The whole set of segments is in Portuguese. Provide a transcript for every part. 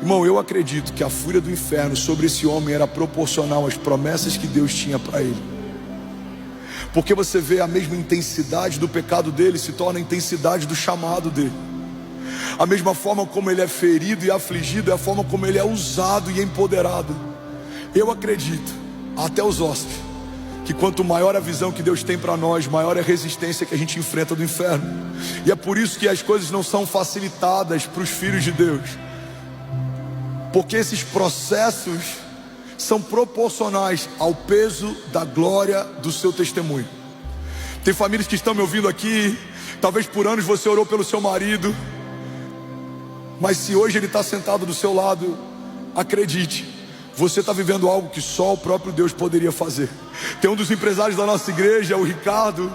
Irmão, eu acredito que a fúria do inferno sobre esse homem era proporcional às promessas que Deus tinha para ele. Porque você vê a mesma intensidade do pecado dele se torna a intensidade do chamado dele. A mesma forma como ele é ferido e afligido é a forma como ele é usado e empoderado. Eu acredito, até os ossos, que quanto maior a visão que Deus tem para nós, maior é a resistência que a gente enfrenta do inferno. E é por isso que as coisas não são facilitadas para os filhos de Deus, porque esses processos são proporcionais ao peso da glória do seu testemunho. Tem famílias que estão me ouvindo aqui, talvez por anos você orou pelo seu marido, mas se hoje ele está sentado do seu lado, acredite, você está vivendo algo que só o próprio Deus poderia fazer. Tem um dos empresários da nossa igreja, o Ricardo,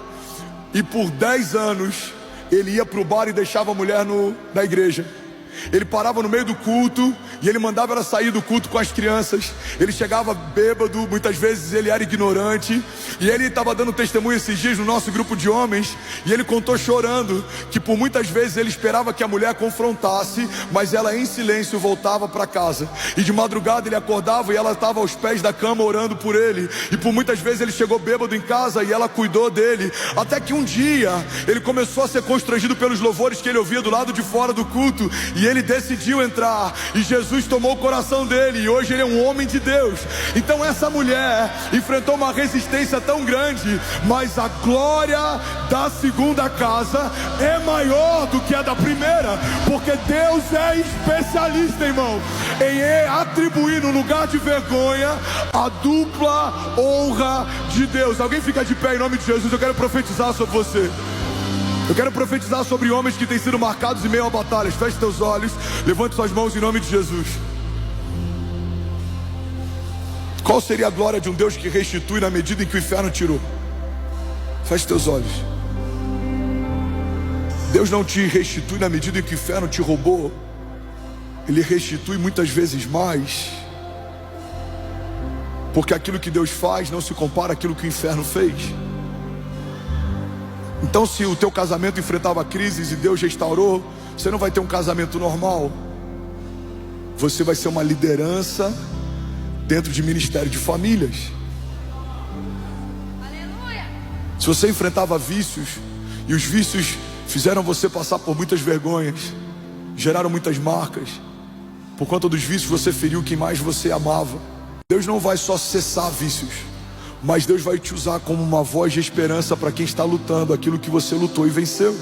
e por 10 anos ele ia para o bar e deixava a mulher na igreja. Ele parava no meio do culto e ele mandava ela sair do culto com as crianças. Ele chegava bêbado, muitas vezes ele era ignorante. E ele estava dando testemunho esses dias no nosso grupo de homens. E ele contou chorando que por muitas vezes ele esperava que a mulher confrontasse, mas ela em silêncio voltava para casa. E de madrugada ele acordava e ela estava aos pés da cama orando por ele. E por muitas vezes ele chegou bêbado em casa e ela cuidou dele. Até que um dia ele começou a ser constrangido pelos louvores que ele ouvia do lado de fora do culto. E ele decidiu entrar, e Jesus tomou o coração dele, e hoje ele é um homem de Deus. Então essa mulher enfrentou uma resistência tão grande, mas a glória da segunda casa é maior do que a da primeira, porque Deus é especialista, irmão, em atribuir no lugar de vergonha a dupla honra de Deus. Alguém fica de pé em nome de Jesus? Eu quero profetizar sobre você. Eu quero profetizar sobre homens que têm sido marcados em meio a batalhas. Feche teus olhos, levante suas mãos em nome de Jesus. Qual seria a glória de um Deus que restitui na medida em que o inferno tirou? Feche teus olhos. Deus não te restitui na medida em que o inferno te roubou. Ele restitui muitas vezes mais, porque aquilo que Deus faz não se compara àquilo que o inferno fez. Então, se o teu casamento enfrentava crises e Deus restaurou, você não vai ter um casamento normal. Você vai ser uma liderança dentro de ministério de famílias. Aleluia. Se você enfrentava vícios, e os vícios fizeram você passar por muitas vergonhas, geraram muitas marcas, por conta dos vícios você feriu quem mais você amava. Deus não vai só cessar vícios, mas Deus vai te usar como uma voz de esperança para quem está lutando aquilo que você lutou e venceu.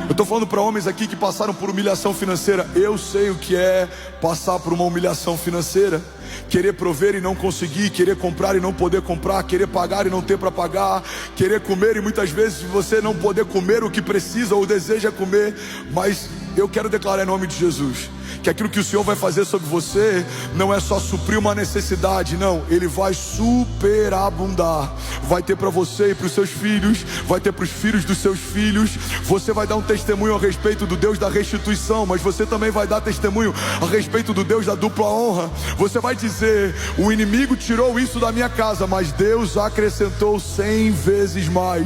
Eu estou falando para homens aqui que passaram por humilhação financeira. Eu sei o que é passar por uma humilhação financeira. Querer prover e não conseguir, querer comprar e não poder comprar, querer pagar e não ter para pagar, querer comer e muitas vezes você não poder comer o que precisa ou deseja comer. Mas eu quero declarar em nome de Jesus que aquilo que o Senhor vai fazer sobre você não é só suprir uma necessidade, não, Ele vai superabundar. Vai ter para você e para os seus filhos, vai ter para os filhos dos seus filhos. Você vai dar um testemunho a respeito do Deus da restituição, mas você também vai dar testemunho a respeito do Deus da dupla honra. Você vai dizer: o inimigo tirou isso da minha casa, mas Deus acrescentou 100 vezes mais.